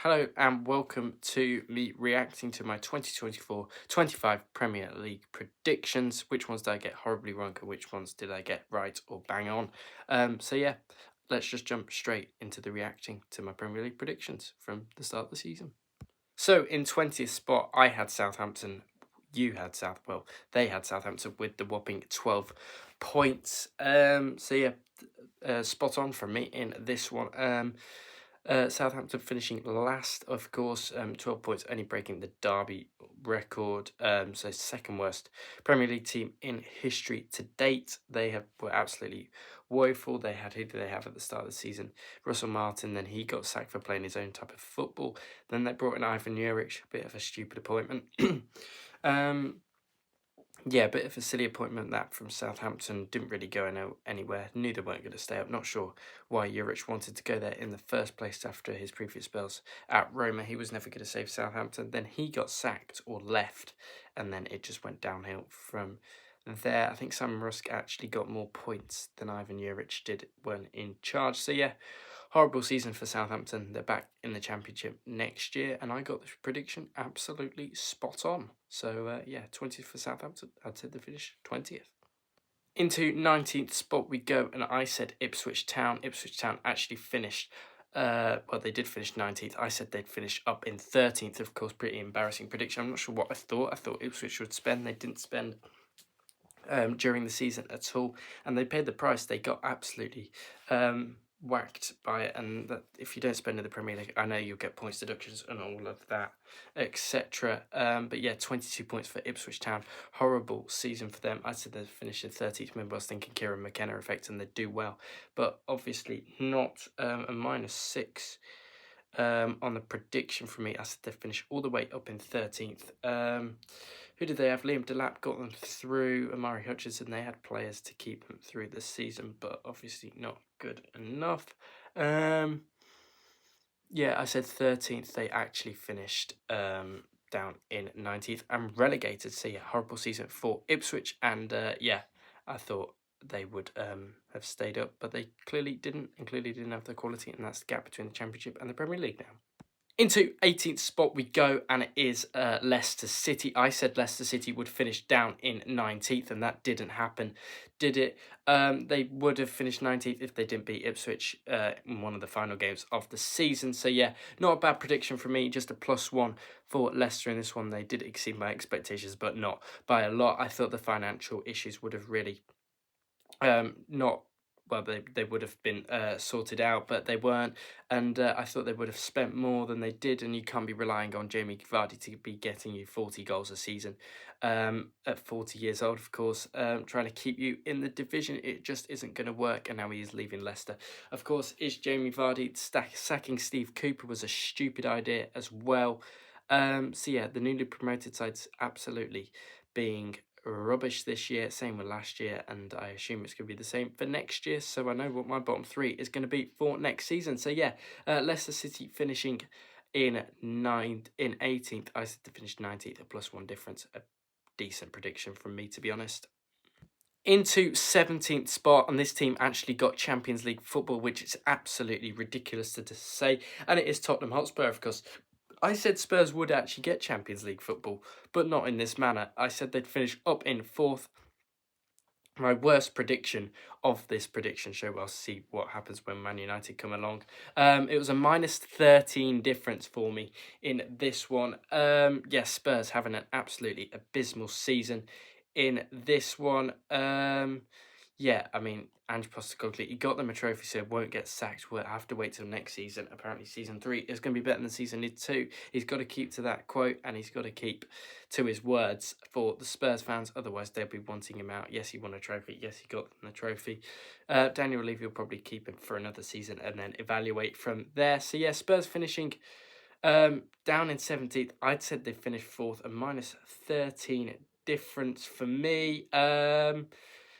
Hello and welcome to me reacting to my 2024-25 Premier League predictions. Which ones did I get horribly wrong and which ones did I get right or bang on? Let's just jump straight into the reacting to my Premier League predictions from the start of the season. So in 20th spot, I had Southampton. They had Southampton with the whopping 12 points. Spot on from me in this one. Southampton finishing last, of course, 12 points, only breaking the Derby record. So second worst Premier League team in history to date. Were absolutely woeful. Who did they have at the start of the season? Russell Martin. Then he got sacked for playing his own type of football. Then they brought in Ivan Juric, a bit of a stupid appointment. Yeah, a bit of a silly appointment that from Southampton. Didn't really go anywhere. Knew they weren't going to stay up. Not sure why Juric wanted to go there in the first place after his previous spells at Roma. He was never going to save Southampton. Then he got sacked or left, and then it just went downhill from there. I think Sam Rusk actually got more points than Ivan Juric did when in charge. So yeah, horrible season for Southampton. They're back in the Championship next year, and I got the prediction absolutely spot on. So, 20th for Southampton. I'd say they finish 20th. Into 19th spot we go, and I said Ipswich Town. Ipswich Town actually finished, they did finish 19th. I said they'd finish up in 13th. Of course, pretty embarrassing prediction. I'm not sure what I thought. I thought Ipswich would spend. They didn't spend during the season at all, and they paid the price. They got absolutely whacked by it, and that if you don't spend in the Premier League, I know you'll get points deductions and all of that, etc. But yeah, 22 points for Ipswich Town. Horrible season for them. I said they'd finish in 30th. Remember, I was thinking Kieran McKenna effect and they'd do well, but obviously not. A -6 on the prediction for me. I said they'd finish all the way up in 13th. Who did they have? Liam Delap got them through. Amari Hutchinson, they had players to keep them through the season, but obviously not good enough. I said 13th. They actually finished down in 19th and relegated. So yeah, horrible season for Ipswich. And I thought they would have stayed up, but they clearly didn't, and clearly didn't have the quality, and that's the gap between the Championship and the Premier League now. Into 18th spot we go, and it is Leicester City. I said Leicester City would finish down in 19th, and that didn't happen, did it? They would have finished 19th if they didn't beat Ipswich in one of the final games of the season. So yeah, not a bad prediction from me, just a +1 for Leicester in this one. They did exceed my expectations, but not by a lot. I thought the financial issues would have really not well, they would have been sorted out, but they weren't, and I thought they would have spent more than they did, and you can't be relying on Jamie Vardy to be getting you 40 goals a season at 40 years old, of course, trying to keep you in the division. It just isn't going to work, and now he is leaving Leicester. Of course, is Jamie Vardy sacking Steve Cooper was a stupid idea as well. The newly promoted side's absolutely being rubbish this year, same with last year, and I assume it's going to be the same for next year. So I know what my bottom three is going to be for next season. So yeah, Leicester City finishing in 18th. I said to finish 19th, a +1 difference. A decent prediction from me, to be honest. Into 17th spot, and this team actually got Champions League football, which is absolutely ridiculous to say, and it is Tottenham Hotspur, of course. I said Spurs would actually get Champions League football, but not in this manner. I said they'd finish up in 4th. My worst prediction of this prediction show, we'll see what happens when Man United come along. It was a -13 difference for me in this one. Spurs having an absolutely abysmal season in this one. Ange Postecoglou, he got them a trophy, so won't get sacked. We'll have to wait till next season. Apparently, season 3 is going to be better than season 2. He's got to keep to that quote, and he's got to keep to his words for the Spurs fans. Otherwise, they'll be wanting him out. Yes, he won a trophy. Yes, he got them the trophy. Daniel Levy will probably keep him for another season and then evaluate from there. So, yeah, Spurs finishing down in 17th. I'd said they finished 4th, a -13 difference for me.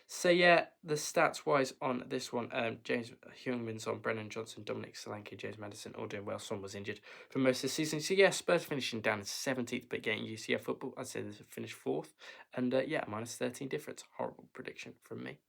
The stats-wise on this one, James Heung-Min's on, Brennan Johnson, Dominic Solanke, James Madison, all doing well. Son was injured for most of the season. So, yeah, Spurs finishing down in 17th, but getting UCL football. I'd say they finished 4th. And, -13 difference. Horrible prediction from me.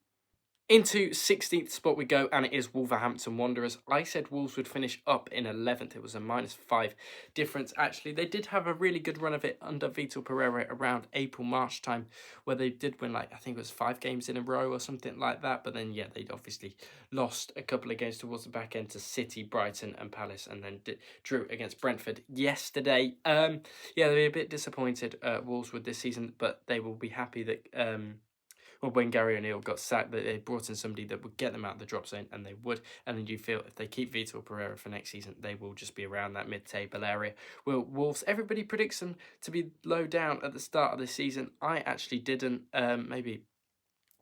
Into 16th spot we go, and it is Wolverhampton Wanderers. I said Wolves would finish up in 11th. It was a -5 difference. Actually, they did have a really good run of it under Vitor Pereira around April, March time, where they did win, like, I think it was 5 games in a row or something like that. But then, yeah, they obviously lost a couple of games towards the back end to City, Brighton and Palace, and then drew against Brentford yesterday. Yeah, they'll be a bit disappointed, Wolves, with this season, but they will be happy that... well, when Gary O'Neill got sacked, that they brought in somebody that would get them out of the drop zone, and they would. And then you feel if they keep Vitor Pereira for next season, they will just be around that mid-table area. Well, Wolves, everybody predicts them to be low down at the start of the season. I actually didn't. Maybe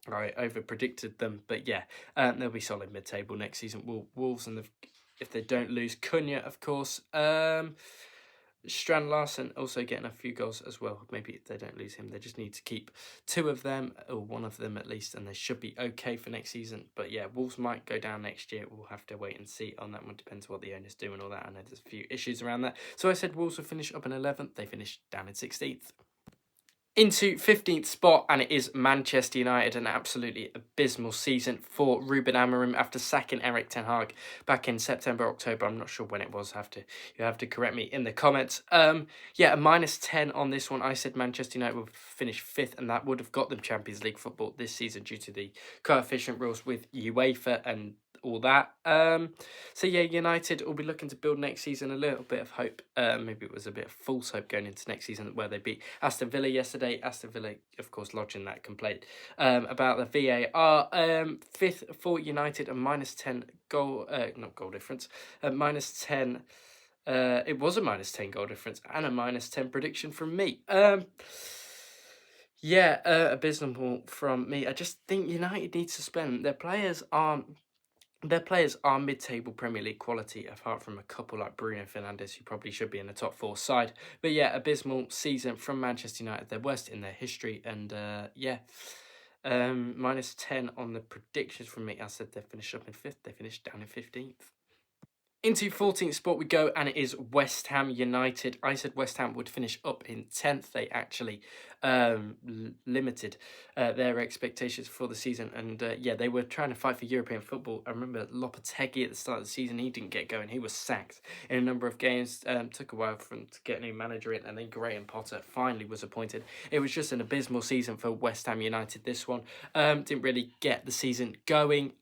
I over-predicted them, but yeah, they'll be solid mid-table next season. Wolves, and if they don't lose Cunha, of course. Strand Larsen also getting a few goals as well. Maybe if they don't lose him, they just need to keep 2 of them, or 1 of them at least, and they should be okay for next season. But yeah, Wolves might go down next year. We'll have to wait and see on that one. Depends what the owners do and all that. I know there's a few issues around that. So I said Wolves will finish up in 11th. They finished down in 16th. Into 15th spot, and it is Manchester United. An absolutely abysmal season for Ruben Amorim after sacking Erik ten Hag back in September, October. I'm not sure when it was. You have to correct me in the comments. Yeah, a -10 on this one. I said Manchester United would finish 5th, and that would have got them Champions League football this season due to the coefficient rules with UEFA and all that. So yeah, United will be looking to build next season. A little bit of hope. Maybe it was a bit of false hope going into next season, where they beat Aston Villa yesterday. Aston Villa, of course, lodging that complaint about the VAR. 5th for United, a -10 goal, not goal difference, a -10. It was a -10 goal difference and a -10 prediction from me. Yeah, abysmal from me. I just think United needs to spend. Their players are mid-table Premier League quality, apart from a couple like Bruno Fernandes, who probably should be in the top 4 side. But yeah, abysmal season from Manchester United, their worst in their history. And yeah, -10 on the predictions from me. I said they finished up in 5th, they finished down in 15th. Into 14th spot we go, and it is West Ham United. I said West Ham would finish up in 10th. They actually limited their expectations for the season. And yeah, they were trying to fight for European football. I remember Lopetegui at the start of the season, he didn't get going. He was sacked in a number of games. Took a while for him to get a new manager in, and then Graham Potter finally was appointed. It was just an abysmal season for West Ham United, this one. Didn't really get the season going.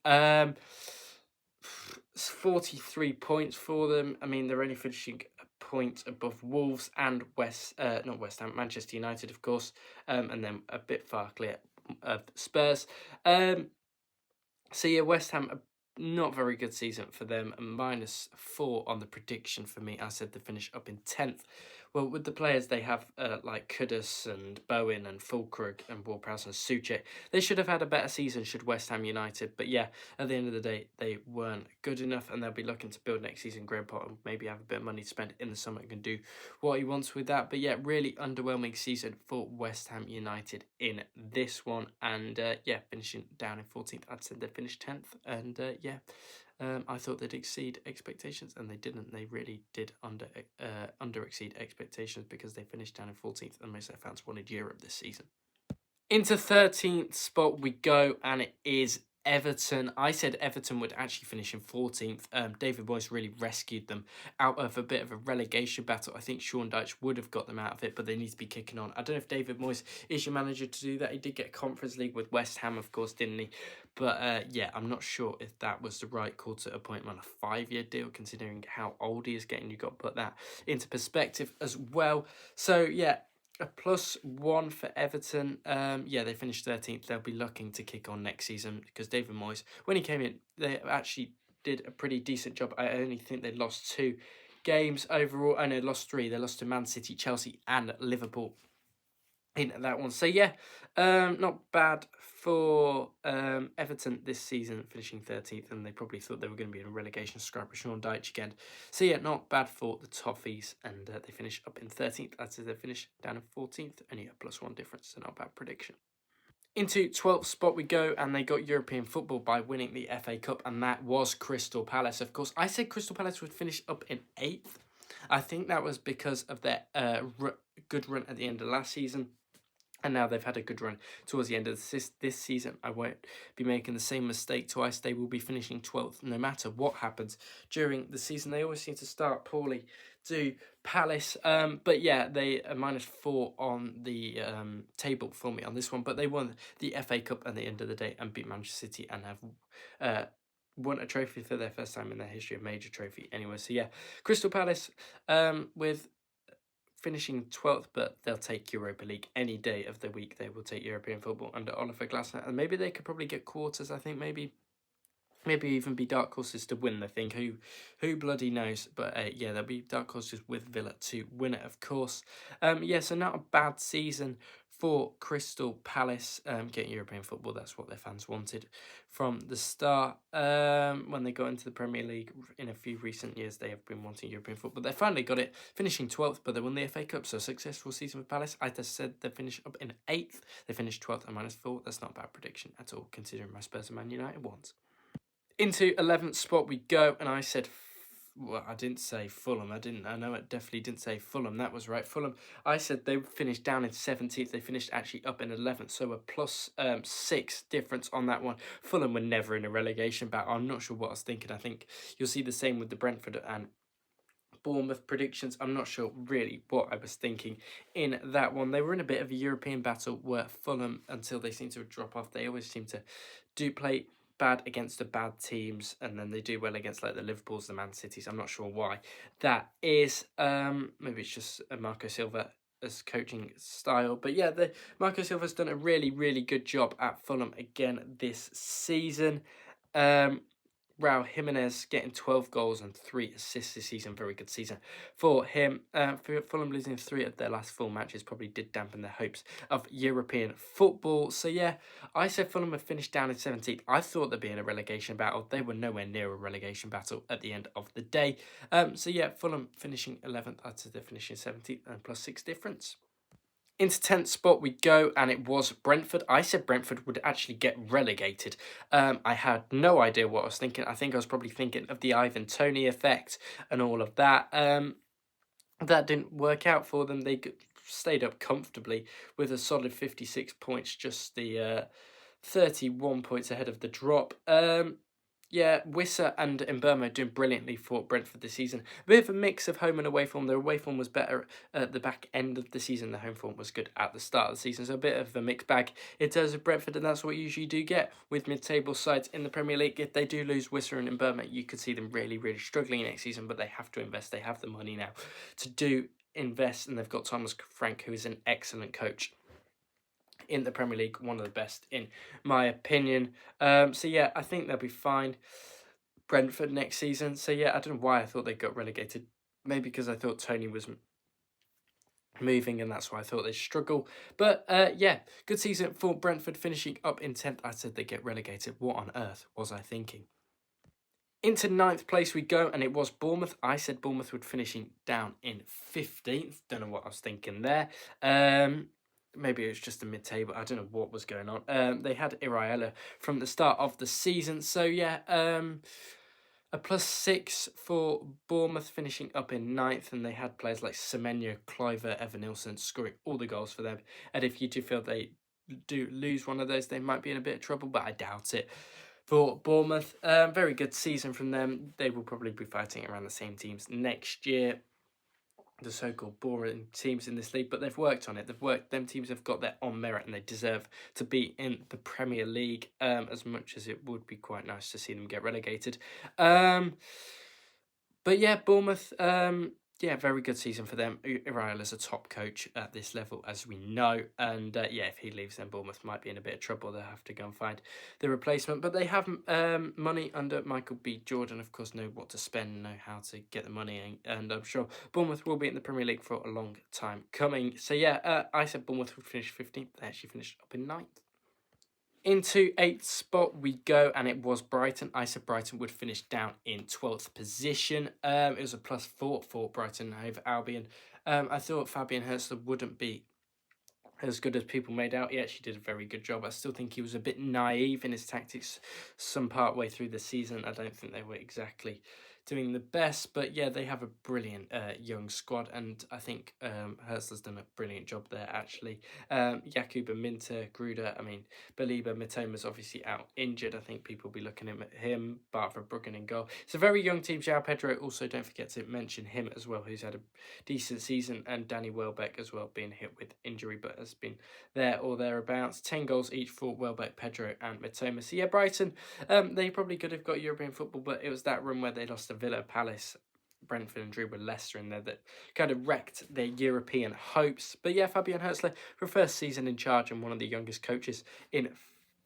43 points for them. I mean, they're only finishing a point above Wolves and not West Ham, Manchester United, of course, and then a bit far clear of Spurs. So yeah, West Ham, not very good season for them. A -4 on the prediction for me. I said to finish up in 10th. Well, with the players they have, like Kudus and Bowen and Fulkrug and Ward-Prowse and Soucek, they should have had a better season should West Ham United. But yeah, at the end of the day, they weren't good enough, and they'll be looking to build next season. Graham Potter maybe have a bit of money to spend in the summer and can do what he wants with that. But yeah, really underwhelming season for West Ham United in this one. And yeah, finishing down in 14th. I'd said they finished 10th. And yeah, I thought they'd exceed expectations, and they didn't. They really did under exceed expectations, because they finished down in 14th, and most of their fans wanted Europe this season. Into 13th spot we go, and it is Everton. I said Everton would actually finish in 14th. David Moyes really rescued them out of a bit of a relegation battle. I think Sean Dyche would have got them out of it, but they need to be kicking on. I don't know if David Moyes is your manager to do that. He did get Conference League with West Ham, of course, didn't he? But yeah, I'm not sure if that was the right call to appoint him on a 5-year deal, considering how old he is getting. You've got to put that into perspective as well. So yeah, a +1 for Everton. Yeah, they finished 13th. They'll be looking to kick on next season, because David Moyes, when he came in, they actually did a pretty decent job. I only think they lost 2 games overall. I know, lost 3. They lost to Man City, Chelsea and Liverpool in that one. So yeah, not bad for Everton this season, finishing 13th, and they probably thought they were going to be in a relegation scrap with Sean Dyche again. So yeah, not bad for the Toffees, and they finish up in 13th. I'd say they finish down in 14th, only a +1 difference, so not a bad prediction. Into 12th spot we go, and they got European football by winning the FA Cup, and that was Crystal Palace. Of course, I said Crystal Palace would finish up in 8th. I think that was because of their good run at the end of last season. And now they've had a good run towards the end of this season. I won't be making the same mistake twice. They will be finishing 12th no matter what happens during the season. They always seem to start poorly to Palace. But yeah, they are -4 on the table for me on this one. But they won the FA Cup at the end of the day and beat Manchester City and have won a trophy for their first time in their history, a major trophy anyway. So yeah, Crystal Palace with finishing 12th, but they'll take Europa League any day of the week. They will take European football under Oliver Glasner, and maybe they could probably get quarters. I think maybe even be dark horses to win the thing. Who bloody knows? But yeah, there'll be dark horses with Villa to win it, of course. Yeah, so not a bad season for Crystal Palace. Getting European football, that's what their fans wanted from the start. When they got into the Premier League in a few recent years, they have been wanting European football. They finally got it, finishing 12th, but they won the FA Cup, so successful season for Palace. I just said they finished up in 8th. They finished 12th and -4. That's not a bad prediction at all, considering my Spurs and Man United ones. Into 11th spot we go, and I said, well, I didn't say Fulham. I know it definitely didn't say Fulham. That was right. Fulham, I said they finished down in 17th. They finished actually up in 11th, so a +6 difference on that one. Fulham were never in a relegation battle. I'm not sure what I was thinking. I think you'll see the same with the Brentford and Bournemouth predictions. I'm not sure really what I was thinking in that one. They were in a bit of a European battle where Fulham, until they seem to drop off, they always seem to do play bad against the bad teams, and then they do well against like the Liverpools, the Man Cities. I'm not sure why that is. Maybe it's just a Marco Silva as coaching style, but yeah, the Marco Silva's done a really good job at Fulham again this season. Raul Jimenez getting 12 goals and 3 assists this season. Very good season for him. For Fulham losing 3 of their last 4 matches probably did dampen their hopes of European football. So yeah, I said Fulham had finished down in 17th. I thought they'd be in a relegation battle. They were nowhere near a relegation battle at the end of the day. So yeah, Fulham finishing 11th. I'd say they're finishing 17th and +6 difference. Into 10th spot we go, and it was Brentford. I said Brentford would actually get relegated. I had no idea what I was thinking. I think I was probably thinking of the Ivan Toney effect and all of that. That didn't work out for them. They stayed up comfortably with a solid 56 points, just the 31 points ahead of the drop. Yeah, Wissa and Mbeumo doing brilliantly for Brentford this season. A bit of a mix of home and away form. Their away form was better at the back end of the season. The home form was good at the start of the season. So a bit of a mixed bag in terms of Brentford, and that's what you usually do get with mid-table sides in the Premier League. If they do lose Wissa and Mbeumo, you could see them really struggling next season, but they have to invest. They have the money now to invest, and they've got Thomas Frank, who is an excellent coach in the Premier League, one of the best in my opinion. So yeah, I think they'll be fine. Brentford next season. So yeah, I don't know why I thought they got relegated. Maybe because I thought Tony was moving, and that's why I thought they'd struggle. But yeah, good season for Brentford, finishing up in 10th. I said they get relegated. What on earth was I thinking? Into 9th place we go, and it was Bournemouth. I said Bournemouth would finishing down in 15th. Don't know what I was thinking there. Maybe it was just a mid-table. I don't know what was going on. They had Iraola from the start of the season. So, yeah, a +6 for Bournemouth, finishing up in 9th. And they had players like Semenyo, Cliver, Evan Nilsson scoring all the goals for them. And if you do feel they do lose one of those, they might be in a bit of trouble, but I doubt it. For Bournemouth, very good season from them. They will probably be fighting around the same teams next year, the so-called boring teams in this league, but they've worked on it. Them teams have got their own merit, and they deserve to be in the Premier League, as much as it would be quite nice to see them get relegated. But yeah, Bournemouth, yeah, very good season for them. Iraola's a top coach at this level, as we know. And yeah, if he leaves, then Bournemouth might be in a bit of trouble. They'll have to go and find the replacement. But they have money under Michael B. Jordan, of course, know what to spend, know how to get the money. And I'm sure Bournemouth will be in the Premier League for a long time coming. So yeah, I said Bournemouth would finish 15th. They actually finished up in 9th. Into 8th spot we go, and it was Brighton. I said Brighton would finish down in 12th position. It was a +4 for Brighton over Albion. I thought Fabian Herzl wouldn't be as good as people made out. He actually did a very good job. I still think he was a bit naive in his tactics some part way through the season. I don't think they were exactly doing the best, but yeah, they have a brilliant young squad, and I think Herzler's done a brilliant job there actually. Yakuba Minter, Gruder, I mean, Baliba Matoma's obviously out injured. I think people will be looking at him, Bart Verbruggen in goal. It's a very young team. João Pedro, also don't forget to mention him as well, who's had a decent season, and Danny Welbeck as well, being hit with injury, but has been there or thereabouts. 10 goals each for Welbeck, Pedro and Mitoma. So yeah, Brighton, they probably could have got European football, but it was that run where they lost to Villa, Palace, Brentford and drew with Leicester in there that kind of wrecked their European hopes. But yeah, Fabian Herzler, for first season in charge and one of the youngest coaches in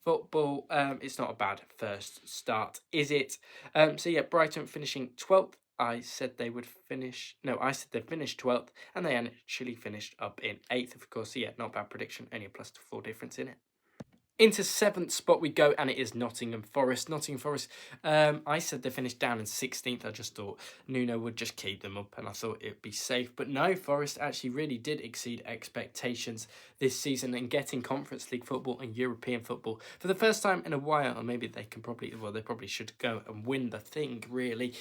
football, it's not a bad first start, is it? So yeah, Brighton finishing 12th. I said they would finish. No, I said they finished 12th, and they actually finished up in 8th, of course. So yeah, not a bad prediction. Only a +4 difference in it. Into 7th spot we go, and it is Nottingham Forest. Nottingham Forest, I said they finished down in 16th. I just thought Nuno would just keep them up, and I thought it'd be safe. But no, Forest actually really did exceed expectations this season in getting Conference League football and European football for the first time in a while. Or maybe they can probably, well, they probably should go and win the thing, really.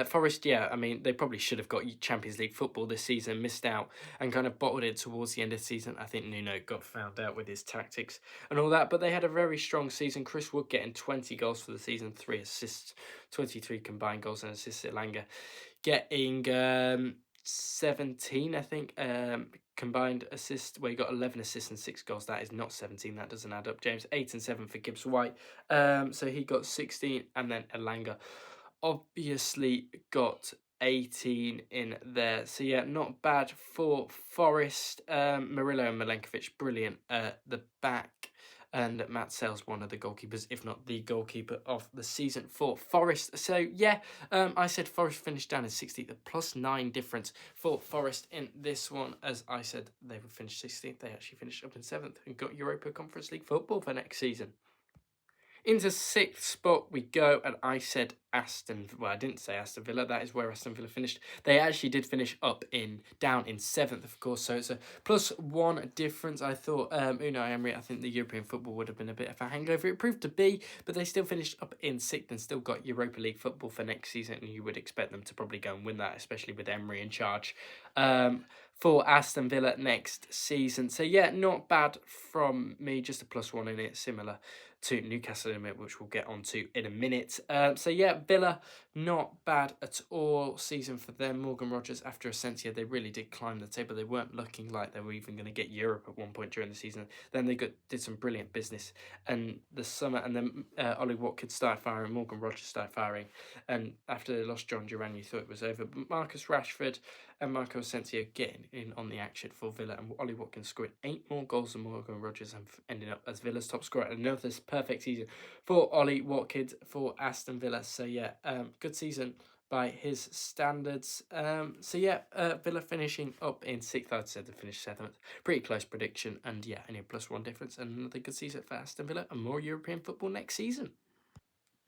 Forest, yeah, I mean, they probably should have got Champions League football this season, missed out, and kind of bottled it towards the end of the season. I think Nuno got found out with his tactics and all that, but they had a very strong season. Chris Wood getting 20 goals for the season, 3 assists, 23 combined goals and assists. Elanga getting 17, I think, combined assists, where he got 11 assists and 6 goals. That is not 17, that doesn't add up. James, 8 and 7 for Gibbs White. So he got 16, and then Elanga obviously got 18 in there. So yeah, not bad for Forest. Murillo and Milenkovic, brilliant at the back. And Matt Sales, one of the goalkeepers, if not the goalkeeper of the season for Forest. So yeah, I said Forest finished down in 60th, the +9 difference for Forest in this one. As I said, they would finish 16th. They actually finished up in 7th and got Europa Conference League football for next season. Into 6th spot we go, and I said Aston. Well, I didn't say Aston Villa. That is where Aston Villa finished. They actually did finish down in 7th, of course. So it's a +1 difference. I thought Unai Emery, I think the European football would have been a bit of a hangover. It proved to be, but they still finished up in 6th and still got Europa League football for next season. And you would expect them to probably go and win that, especially with Emery in charge. For Aston Villa next season. So yeah, not bad from me, just a +1 in it, similar to Newcastle in a minute, which we'll get onto in a minute. So yeah, Villa, not bad at all season for them. Morgan Rogers, after Asensio, they really did climb the table. They weren't looking like they were even going to get Europe at one point during the season. Then they did some brilliant business in the summer, and then Ollie Watkins started firing, Morgan Rogers started firing, and after they lost John Duran, you thought it was over. But Marcus Rashford and Marco Asensio getting in on the action for Villa, and Ollie Watkins scored 8 more goals than Morgan Rogers and ending up as Villa's top scorer. Another perfect season for Ollie Watkins for Aston Villa. So yeah, good season by his standards. So yeah, Villa finishing up in 6th. I'd said they finished 7th. Pretty close prediction, and yeah, only a +1 difference, and another good season for Aston Villa and more European football next season.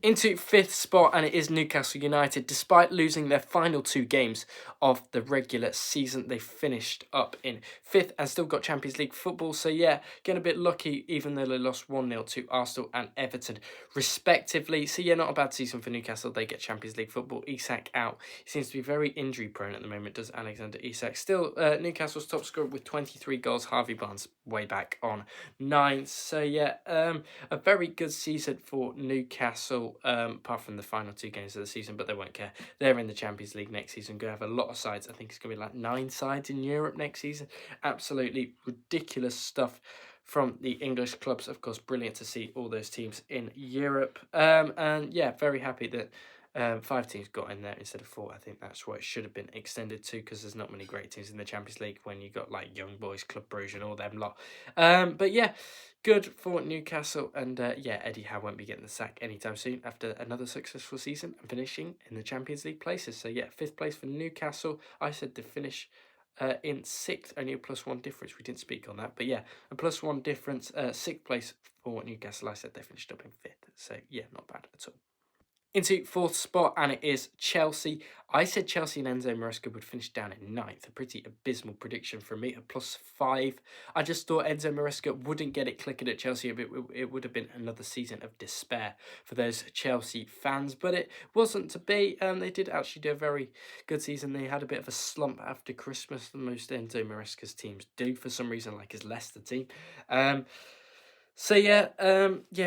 Into 5th spot, and it is Newcastle United. Despite losing their final 2 games of the regular season, they finished up in 5th and still got Champions League football. So yeah, getting a bit lucky, even though they lost 1-0 to Arsenal and Everton respectively. So yeah, not a bad season for Newcastle. They get Champions League football. Isak out. He seems to be very injury prone at the moment, does Alexander Isak. Still, Newcastle's top scorer with 23 goals. Harvey Barnes way back on 9th. So yeah, a very good season for Newcastle. Apart from the final 2 games of the season, but they won't care. They're in the Champions League next season. Going to have a lot of sides. I think it's going to be like 9 sides in Europe next season. Absolutely ridiculous stuff from the English clubs. Of course, brilliant to see all those teams in Europe. And yeah, very happy that 5 teams got in there instead of 4. I think that's what it should have been extended to, because there's not many great teams in the Champions League when you got like Young Boys, Club Brugge and all them lot. But yeah, good for Newcastle, and yeah, Eddie Howe won't be getting the sack anytime soon after another successful season and finishing in the Champions League places. So yeah, 5th place for Newcastle. I said to finish in 6th, only a +1 difference. We didn't speak on that, but yeah, a +1 difference. 6th place for Newcastle. I said they finished up in 5th. So yeah, not bad at all. Into fourth spot, and it is Chelsea. I said Chelsea and Enzo Maresca would finish down in ninth. A pretty abysmal prediction from me, a +5. I just thought Enzo Maresca wouldn't get it clicking at Chelsea. It would have been another season of despair for those Chelsea fans, but it wasn't to be. They did actually do a very good season. They had a bit of a slump after Christmas, the most Enzo Maresca's teams do for some reason, like his Leicester team. So yeah,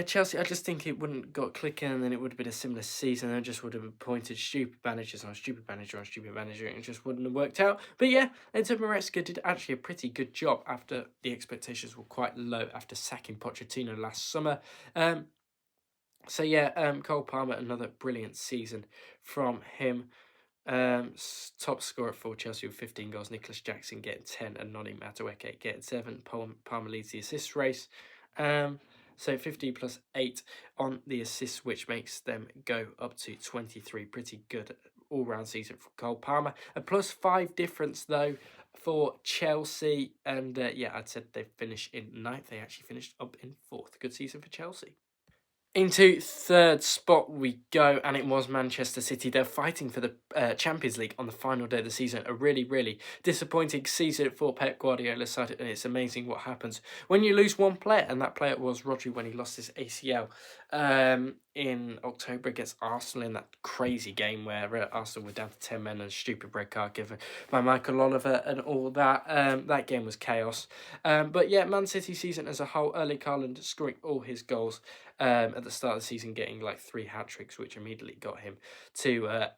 Chelsea. I just think it wouldn't got clicking, and then it would have been a similar season. I just would have appointed stupid managers on stupid manager on stupid manager, and it just wouldn't have worked out. But yeah, Enzo Maresca did actually a pretty good job after the expectations were quite low after sacking Pochettino last summer. Cole Palmer, another brilliant season from him. Top scorer for Chelsea with 15 goals. Nicholas Jackson getting 10, and Noni Madueke getting 7. Palmer leads the assist race. So 50 plus 8 on the assists, which makes them go up to 23. Pretty good all-round season for Cole Palmer. A +5 difference, though, for Chelsea. And I'd said they finished in ninth. They actually finished up in fourth. Good season for Chelsea. Into third spot we go, and it was Manchester City. They're fighting for the Champions League on the final day of the season. A really, really disappointing season for Pep Guardiola's side, and it's amazing what happens when you lose one player, and that player was Rodri when he lost his ACL in October against Arsenal in that crazy game where Arsenal were down to 10 men and a stupid red card given by Michael Oliver and all that. That game was chaos. But yeah, Man City season as a whole, Erling Haaland scoring all his goals at the start of the season, getting like 3 hat-tricks, which immediately got him to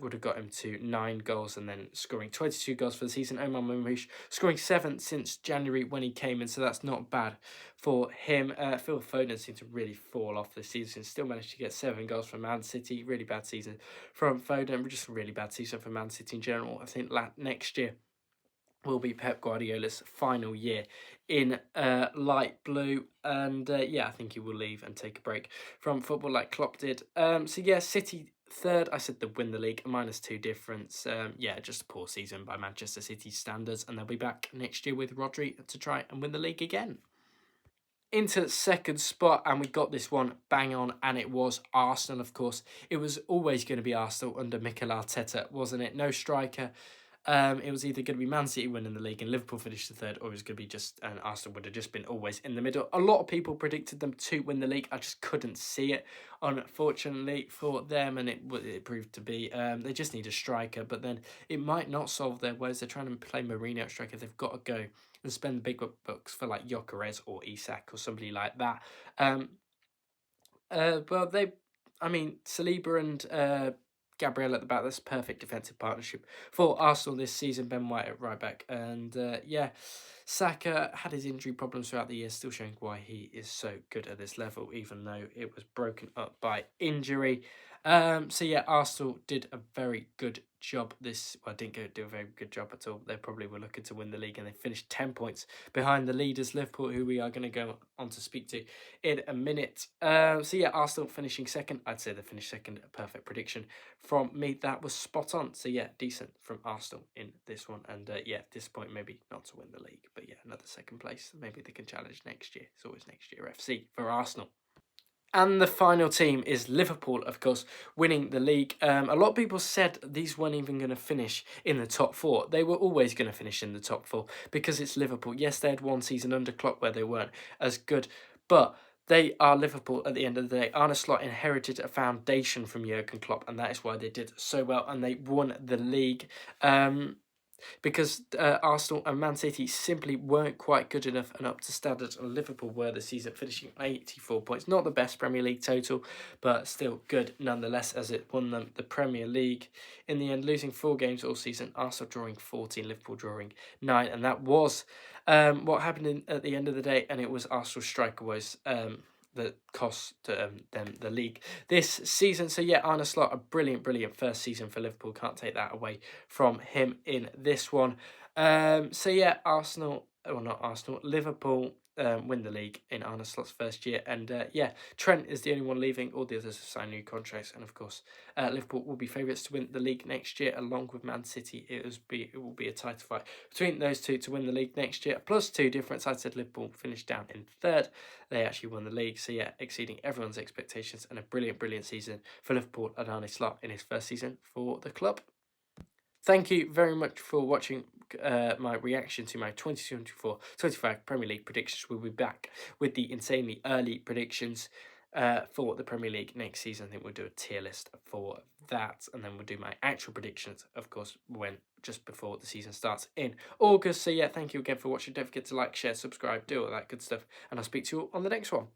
would have got him to 9 goals, and then scoring 22 goals for the season. Omar Marmoush scoring 7 since January when he came in, so that's not bad for him. Phil Foden seemed to really fall off this season, still managed to get 7 goals from Man City. Really bad season from Foden, just a really bad season for Man City in general. I think next year will be Pep Guardiola's final year in light blue, and I think he will leave and take a break from football like Klopp did. City third. I said they'd win the league, -2 difference. Just a poor season by Manchester City standards, and they'll be back next year with Rodri to try and win the league again. Into second spot, and we got this one bang on, and it was Arsenal, of course. It was always going to be Arsenal under Mikel Arteta, wasn't it? No striker. It was either going to be Man City winning the league and Liverpool finished the third, or it was going to be and Arsenal would have just been always in the middle. A lot of people predicted them to win the league. I just couldn't see it, unfortunately, for them, and it proved to be. They just need a striker, but then it might not solve their woes. They're trying to play Mourinho at striker. They've got to go and spend the big bucks for like Gyökeres or Isak or somebody like that. Saliba and Gabriel at the back, that's a perfect defensive partnership for Arsenal this season. Ben White at right back. And Saka had his injury problems throughout the year, still showing why he is so good at this level, even though it was broken up by injury. Arsenal did a very good job didn't do a very good job at all. They probably were looking to win the league, and they finished 10 points behind the leaders, Liverpool, who we are going to go on to speak to in a minute. Arsenal finishing second. I'd say they finished second. A perfect prediction from me. That was spot on. Decent from Arsenal in this one. And disappointing maybe not to win the league, but another second place. Maybe they can challenge next year. It's always next year FC for Arsenal. And the final team is Liverpool, of course, winning the league. A lot of people said these weren't even going to finish in the top 4. They were always going to finish in the top 4 because it's Liverpool. Yes, they had one season under Klopp where they weren't as good, but they are Liverpool at the end of the day. Arne Slot inherited a foundation from Jurgen Klopp, and that is why they did so well, and they won the league. Because Arsenal and Man City simply weren't quite good enough and up to standards, and Liverpool were this season, finishing 84 points. Not the best Premier League total, but still good nonetheless, as it won them the Premier League. In the end, losing 4 games all season, Arsenal drawing 14, Liverpool drawing 9, and that was what happened at the end of the day, and it was Arsenal's striker woes that cost them the league this season. Arne Slot, a brilliant first season for Liverpool. Can't take that away from him in this one. Liverpool win the league in Arne Slot's first year. And yeah, Trent is the only one leaving. All the others have signed new contracts. And of course, Liverpool will be favourites to win the league next year, along with Man City. It will be a tight fight between those two to win the league next year. Plus 2 difference. I said Liverpool finished down in third. They actually won the league. So yeah, exceeding everyone's expectations, and a brilliant season for Liverpool and Arne Slot in his first season for the club. Thank you very much for watching my reaction to my 2024-25 Premier League predictions. We'll be back with the insanely early predictions for the Premier League next season. I think we'll do a tier list for that, and then we'll do my actual predictions, of course, when just before the season starts in August. So yeah, thank you again for watching. Don't forget to like, share, subscribe, do all that good stuff, and I'll speak to you all on the next one.